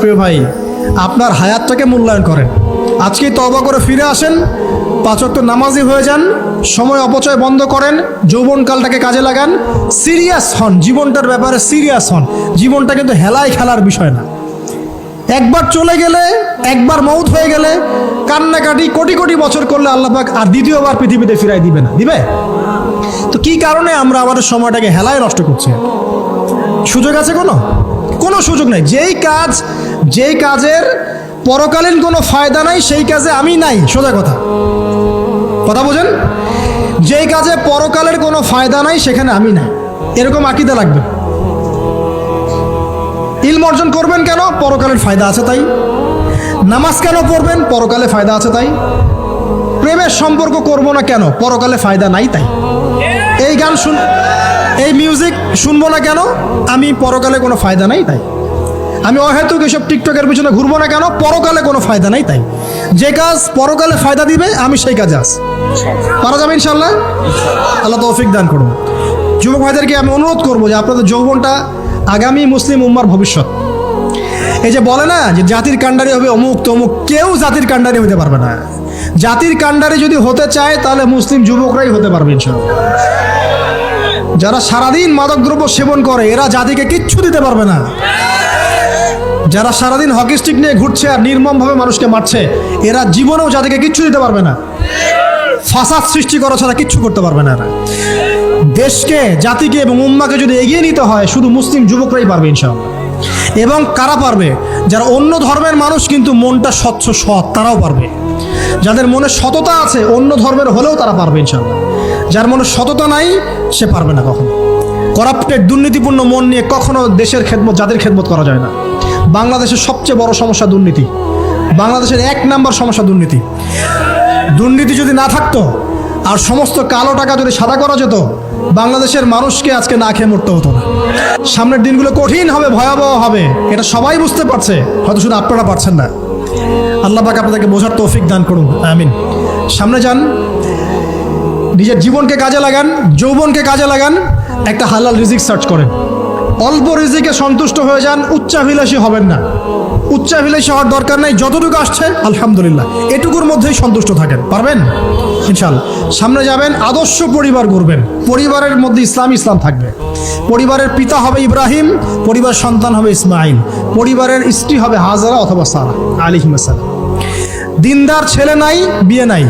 প্রিয় ভাই, আপনার হায়াতটাকে মূল্যায়ন করেন। আজকেই তওবা করে ফিরে আসেন, 5 ওয়াক্ত নামাজি হয়ে যান, সময় অপচয় বন্ধ করেন, যৌবনকালটাকে কাজে লাগান, সিরিয়াস হন, জীবনটার ব্যাপারে সিরিয়াস হন। জীবনটা কিন্তু হেলায় খেলার বিষয় না। একবার চলে গেলে, একবার মৌত হয়ে গেলে কান্নাকাটি কোটি কোটি বছর করলে আল্লাহ পাক আর দ্বিতীয়বার পৃথিবীতে ফিরাই দিবে না, দিবে? তো কি কারণে আমরা আমাদের সময়টাকে হেলায় নষ্ট করছি? সুযোগ আছে কোনো সুযোগ নাই। যেই কাজের পরকালীন কোনো ফায়দা নাই সেই কাজে আমি নাই। সোজা কথা বোঝেন? যেই কাজে পরকালের কোনো ফায়দা নাই সেখানে আমি নাই, এরকম আকীদা লাগবে। ইলম অর্জন করবেন কেন? পরকালের ফায়দা আছে তাই। নামাজ কেন পড়বেন? পরকালে ফায়দা আছে তাই। প্রেমের সম্পর্ক করব না কেন? পরকালে ফায়দা নাই তাই। এই মিউজিক শুনবো না কেন? আমি পরকালে কোনো ফায়দা নাই তাই। আমি অহেতুক এসব টিকটকের পিছনে ঘুরবো না কেন? পরকালে কোনো ফায়দা নাই তাই। যে কাজ পরকালে ফায়দা দিবে আমি সেই কাজে আছি। পারা যাবে ইনশাল্লাহ? আল্লাহ তৌফিক দান করুন। যুবক ভাইদেরকে আমি অনুরোধ করবো যে আপনাদের যৌবনটা আগামী মুসলিম উম্মার ভবিষ্যৎ। এই যে বলে না যে জাতির কাণ্ডারি হবে অমুক তমুক, কেউ জাতির কাণ্ডারি হতে পারবে না। জাতির কাণ্ডারি যদি হতে চায় তাহলে মুসলিম যুবকরাই হতে পারবে ইনশাআল্লাহ। যারা সারাদিন মাদকদ্রব্য সেবন করে এরা জাতিকে কিচ্ছু দিতে পারবে না। যারা সারাদিন হকি স্টিক নিয়ে ঘুরছে আর নির্মমভাবে মানুষকে মারছে এরা জীবনেও জাতিকে কিচ্ছু দিতে পারবে না। ফাসাদ সৃষ্টি করা ছাড়া কিচ্ছু করতে পারবে না এরা। দেশকে, জাতিকে এবং উম্মাকে যদি এগিয়ে নিতে হয় শুধু মুসলিম যুবকরাই পারবে ইনশাআল্লাহ। এবং কারা পারবে? যারা অন্য ধর্মের মানুষ কিন্তু মনটা স্বচ্ছ সৎ, তারাও পারবে। যাদের মনে সততা আছে অন্য ধর্মের হলেও তারা পারবে ইনশাআল্লাহ। যার মনে সততা নাই সে পারবে না কখনো। করাপ্টেড, দুর্নীতিপূর্ণ মন নিয়ে কখনো দেশের খেদমত, জাতির খেদমত করা যায় না। বাংলাদেশের সবচেয়ে বড় সমস্যা দুর্নীতি। বাংলাদেশের 1 নাম্বার সমস্যা দুর্নীতি। দুর্নীতি যদি না থাকতো আর সমস্ত কালো টাকা যদি সাদা করা যেত বাংলাদেশের মানুষকে আজকে না খেয়ে মরতে হতো না। সামনের দিনগুলো কঠিন হবে, ভয়াবহ হবে, এটা সবাই বুঝতে পারছে, হয়তো শুধু আপনারা পারছেন না। আল্লাহ পাক আপনাদেরকে বোঝার তৌফিক দান করুন, আমিন। সামনে যান, নিজের জীবনকে কাজে লাগান, যৌবনকে কাজে লাগান, একটা হালাল রিজিক সার্চ করেন। অল্প রিজিকে সন্তুষ্ট হয়ে যান, উচ্চাভিলাষী হবেন না। উচ্চাভিলাষী হওয়ার দরকার নাই, যতটুকু আসছে আলহামদুলিল্লাহ, এটুকুর মধ্যেই সন্তুষ্ট থাকেন। পারবেন ইনশাআল্লাহ। সামনে যাবেন, আদর্শ পরিবার গড়বেন। পরিবারের মধ্যে ইসলাম থাকবে। পরিবারের পিতা হবে ইব্রাহিম, পরিবার সন্তান হবে ইসমাইল, পরিবারের স্ত্রী হবে হাজারা অথবা সারা আলাইহিস সালাম। দিনদার ছেলে নাই, বিয়ে নাই।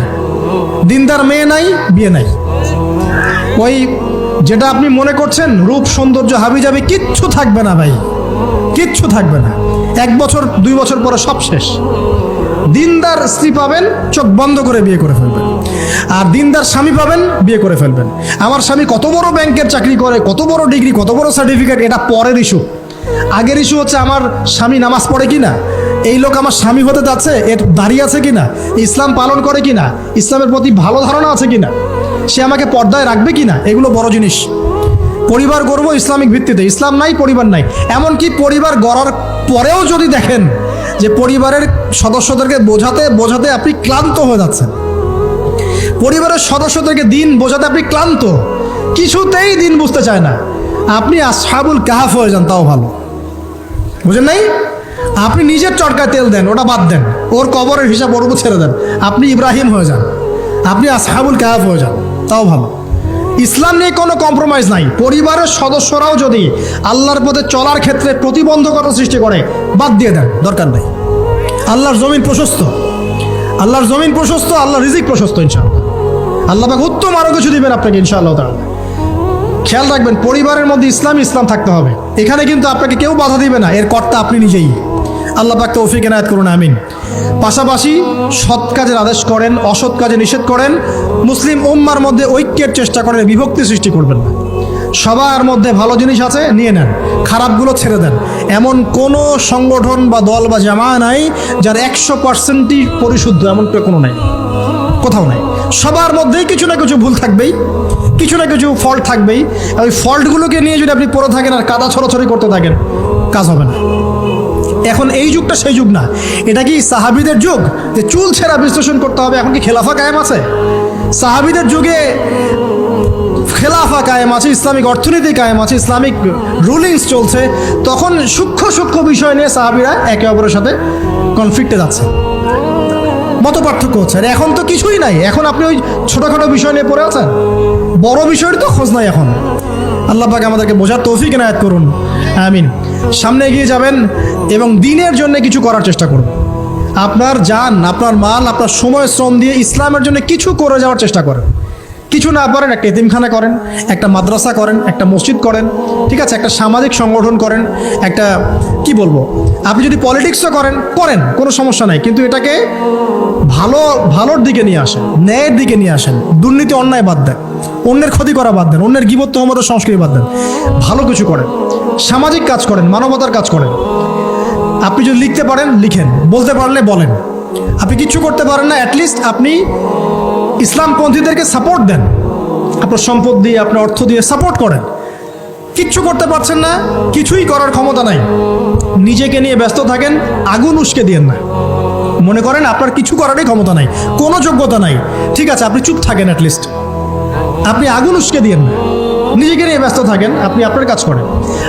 দিনদার মেয়ে নাই, বিয়ে নাই। ওই যেটা আপনি মনে করছেন রূপ সৌন্দর্য হাবিজাবি কিচ্ছু থাকবে না ভাই, কিচ্ছু থাকবে না। 1 বছর 2 বছর পরে সব শেষ। দিনদার স্ত্রী পাবেন, চোখ বন্ধ করে বিয়ে করে ফেলবেন। আর দিনদার স্বামী পাবেন, বিয়ে করে ফেলবেন। আমার স্বামী কত বড় ব্যাংকের চাকরি করে, কত বড় ডিগ্রি, কত বড় সার্টিফিকেট, এটা পরের ইস্যু। আগের ইস্যু হচ্ছে আমার স্বামী নামাজ পড়ে কিনা, এই লোক আমার স্বামী হতে যাচ্ছে, এর দাঁড়িয়ে আছে কিনা, ইসলাম পালন করে কিনা, ইসলামের প্রতি ভালো ধারণা আছে কিনা, সে আমাকে পর্দায় রাখবে কিনা, এগুলো বড় জিনিস। পরিবার গড়ব ইসলামিক ভিত্তিতে। ইসলাম নাই, পরিবার নাই। এমনকি পরিবার গড়ার পরেও যদি দেখেন যে পরিবারের সদস্যদেরকে বোঝাতে আপনি ক্লান্ত হয়ে যাচ্ছেন, পরিবারের সদস্যদেরকে দিন বোঝাতে আপনি ক্লান্ত, কিছুতেই দিন বুঝতে চায় না, আপনি আসহাবুল কাহাফ হয়ে যান, তাও ভালো। বুঝেন নাই? আপনি নিজের চটকায় তেল দেন, ওটা বাদ দেন, ওর কবরের হিসাব ওর উপর ছেড়ে দেন, আপনি ইব্রাহিম হয়ে যান, আপনি আসহাবুল কাহাফ হয়ে যান, তাও ভালো। ইসলাম নিয়ে কোনো কম্প্রোমাইজ নাই। পরিবারের সদস্যরাও যদি আল্লাহর পথে চলার ক্ষেত্রে প্রতিবন্ধকতা সৃষ্টি করে বাদ দিয়ে দেন, দরকার নাই। আল্লাহর জমিন প্রশস্ত, আল্লাহর জমিন প্রশস্ত, আল্লাহর রিজিক প্রশস্ত ইনশাআল্লাহ। আল্লাহ পাক উত্তম আরো কিছু দিবেন আপনাকে ইনশাআল্লাহ তাআলা। খেয়াল রাখবেন, পরিবারের মধ্যে ইসলাম থাকতে হবে। এখানে কিন্তু আপনাকে কেউ বাধা দিবে না, এর কর্তা আপনি নিজেই। আল্লাহ পাক তৌফিক এনায়েত করুন, আমিন। পাশাপাশি সৎ কাজের আদেশ করেন, অসৎ কাজে নিষেধ করেন। মুসলিম উম্মার মধ্যে ঐক্যের চেষ্টা করেন, বিভক্তি সৃষ্টি করবেন না। সবার মধ্যে ভালো জিনিস আছে, নিয়ে নেন, খারাপগুলো ছেড়ে দেন। এমন কোনো সংগঠন বা দল বা জামায়া নাই যার 100%ই পরিশুদ্ধ, এমন কোনো নাই, কোথাও নাই। সবার মধ্যেই কিছু না কিছু ভুল থাকবেই, কিছু না কিছু ফল্ট থাকবেই। ওই ফল্টগুলোকে নিয়ে যদি আপনি পড়ে থাকেন আর কাদা ছড়াছড়ি করতে থাকেন, কাজ হবে না। এখন এই যুগটা সেই যুগ না। এটা কি সাহাবীদের যুগ যে চুল ছেঁড়া বিশ্লেষণ করতে হবে? এখন কি খেলাফা কায়েম আছে? সাহাবীদের যুগে খেলাফা কায়েম আছে, ইসলামিক অর্থনীতি কায়েম আছে, ইসলামিক রুলিংস চলছে, তখন সূক্ষ্ম সূক্ষ্ম বিষয় নিয়ে সাহাবীরা একে অপরের সাথে কনফ্লিক্টে যাচ্ছে, মত পার্থক্য হচ্ছে। আর এখন তো কিছুই নাই, এখন আপনি ওই ছোটোখাটো বিষয় নিয়ে পড়ে আছেন, বড় বিষয়ের তো খোঁজ নাই এখন। আল্লাহ পাক আমাদেরকে বোঝার তৌফিক এনায়েত করুন, আমিন। সামনে এগিয়ে যাবেন এবং দিনের জন্য কিছু করার চেষ্টা করুন। আপনার জান, আপনার মাল, আপনার সময় শ্রম দিয়ে ইসলামের জন্য কিছু করে যাওয়ার চেষ্টা করেন। কিছু না পারেন একটা এতিমখানা করেন, একটা মাদ্রাসা করেন, একটা মসজিদ করেন, ঠিক আছে, একটা সামাজিক সংগঠন করেন, একটা কি বলবো, আপনি যদি পলিটিক্সও করেন করেন, কোনো সমস্যা নাই, কিন্তু এটাকে ভালোর দিকে নিয়ে আসেন, ন্যায়ের দিকে নিয়ে আসেন। দুর্নীতি অন্যায় বাদ দেন, অন্যের ক্ষতি করা বাদ দেন, অন্যের গীবত তহমতের সংস্কৃতি বাদ দেন, ভালো কিছু করেন, সামাজিক কাজ করেন, মানবতার কাজ করেন। আপনি যদি লিখতে পারেন লিখেন, বলতে পারলে বলেন। আপনি কিচ্ছু করতে পারেন না, অ্যাটলিস্ট আপনি ইসলামপন্থীদেরকে সাপোর্ট দেন, আপনার সম্পদ দিয়ে, আপনার অর্থ দিয়ে সাপোর্ট করেন। কিচ্ছু করতে পারছেন না, কিছুই করার ক্ষমতা নাই, নিজেকে নিয়ে ব্যস্ত থাকেন, আগুন উস্কে দিয়েন না। মনে করেন আপনার কিছু করারই ক্ষমতা নাই, কোনো যোগ্যতা নাই, ঠিক আছে, আপনি চুপ থাকেন, অ্যাটলিস্ট আপনি আগুন উস্কে দিয়েন না, নিজেকে নিয়ে ব্যস্ত থাকেন, আপনি আপনার কাজ করেন।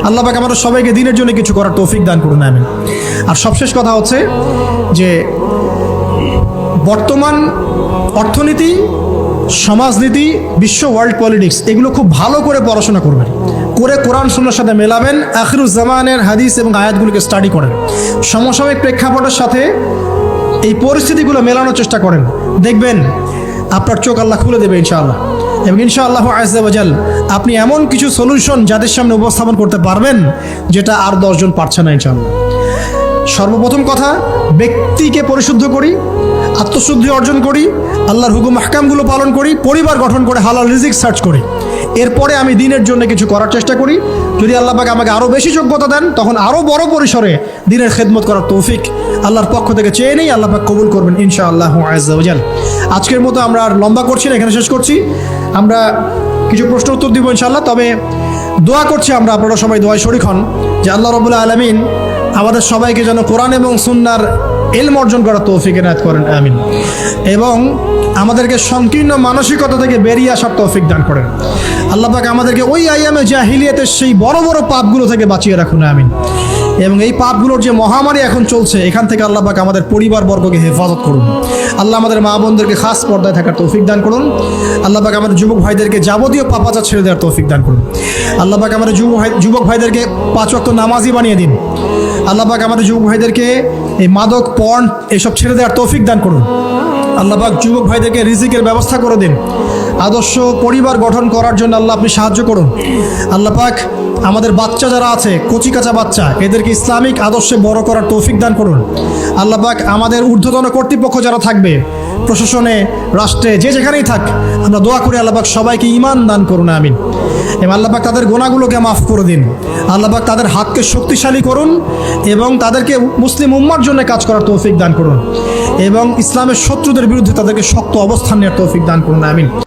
আল্লাহ পাক আমাদের সবাইকে দিনের জন্য কিছু করার তৌফিক দান করুন, আমিন। আর সবশেষ কথা হচ্ছে যে বর্তমান অর্থনীতি, সমাজনীতি, বিশ্ব ওয়ার্ল্ড পলিটিক্স, এগুলো খুব ভালো করে পড়াশোনা করবেন, করে কোরআন সুন্নাহর সাথে মেলাবেন, আখিরুজ্জামানের হাদিস এবং আয়াতগুলোকে স্টাডি করেন, সমসাময়িক প্রেক্ষাপটের সাথে এই পরিস্থিতিগুলো মেলানোর চেষ্টা করেন। দেখবেন আপনার চোখ আল্লাহ খুলে দেবে ইনশাআল্লাহ। এবং ইনশাআল্লাহ আযজা ওয়া জাল আপনি এমন কিছু সলিউশন যাদের সামনে উপস্থাপন করতে পারবেন যেটা আর 10 জন পারছে না ইনশাআল্লাহ। সর্বপ্রথম কথা, ব্যক্তিকে পরিশুদ্ধ করি, আত্মশুদ্ধি অর্জন করি, আল্লাহর হুকুম আহকামগুলো পালন করি, পরিবার গঠন করে হালাল রিজিক সার্চ করি, এরপরে আমি দিনের জন্য কিছু করার চেষ্টা করি। যদি আল্লাহ পাক আমাকে আরও বেশি যোগ্যতা দেন, তখন আরও বড় পরিসরে দিনের খেদমত করার তৌফিক আল্লাহর পক্ষ থেকে চেয়ে নেই, আল্লাহ পাক কবুল করবেন ইনশাআল্লাহ আযজা ওয়া জাল। আজকের মতো আমরা আর লম্বা করছি না, এখানে শেষ করছি। আমরা কিছু প্রশ্ন উত্তর দিব ইনশাআল্লাহ, তবে দোয়া করছি আমরা, আপনারা সবাই দোয়ায় শরীক হন যে আল্লাহ রাব্বুল আলামিন আমাদের সবাইকে যেন কোরআন এবং সুন্নাহর ইলম অর্জন করার তৌফিক এনায়েত করেন, আমিন। এবং আমাদেরকে সংকীর্ণ মানসিকতা থেকে বেরিয়ে আসার তৌফিক দান করেন। আল্লাহ পাক আমাদেরকে ওই আইয়ামে জাহিলিয়াতের সেই বড় বড় পাপগুলো থেকে বাঁচিয়ে রাখুন, আমিন। এবং এই পাপগুলোর যে মহামারী এখন চলছে, এখান থেকে আল্লাহ পাক আমাদের পরিবারবর্গকে হেফাজত করুন। আল্লাহ আমাদের মা বোনদেরকে খাস পর্দায় থাকার তৌফিক দান করুন। আল্লাহ পাক আমাদের যুবক ভাইদেরকে যাবতীয় পাপাচার ছেড়ে দেওয়ার তৌফিক দান করুন। আল্লাহ পাক আমাদের যুবক ভাইদেরকে 5 ওয়াক্ত নামাজি বানিয়ে দিন। আল্লাহ পাক আমাদের যুবক ভাইদেরকে এই মাদক, পর্ন এসব ছেড়ে দেওয়ার তৌফিক দান করুন। আল্লাহ পাক যুবক ভাইদেরকে রিজিকের ব্যবস্থা করে দিন। আদর্শ পরিবার গঠন করার জন্য আল্লাহ আপনি সাহায্য করুন। আল্লাহ পাক আমাদের বাচ্চা যারা আছে, কচি কাঁচা বাচ্চা, এদেরকে ইসলামিক আদর্শে বড় করার তৌফিক দান করুন। আল্লাহ পাক আমাদের ঊর্ধ্বতন কর্তৃপক্ষ যারা থাকবে, প্রশাসনে, রাষ্ট্রে, যে যেখানেই থাক, আমরা দোয়া করি আল্লাহ পাক সবাইকে ঈমান দান করুন, আমিন। এবং আল্লাহ পাক তাদের গুনাহগুলোকে মাফ করে দিন। আল্লাহ পাক তাদের হাতকে শক্তিশালী করুন এবং তাদেরকে মুসলিম উম্মার জন্য কাজ করার তৌফিক দান করুন এবং ইসলামের শত্রুদের বিরুদ্ধে তাদেরকে শক্ত অবস্থান নেওয়ার তৌফিক দান করুন, আমিন।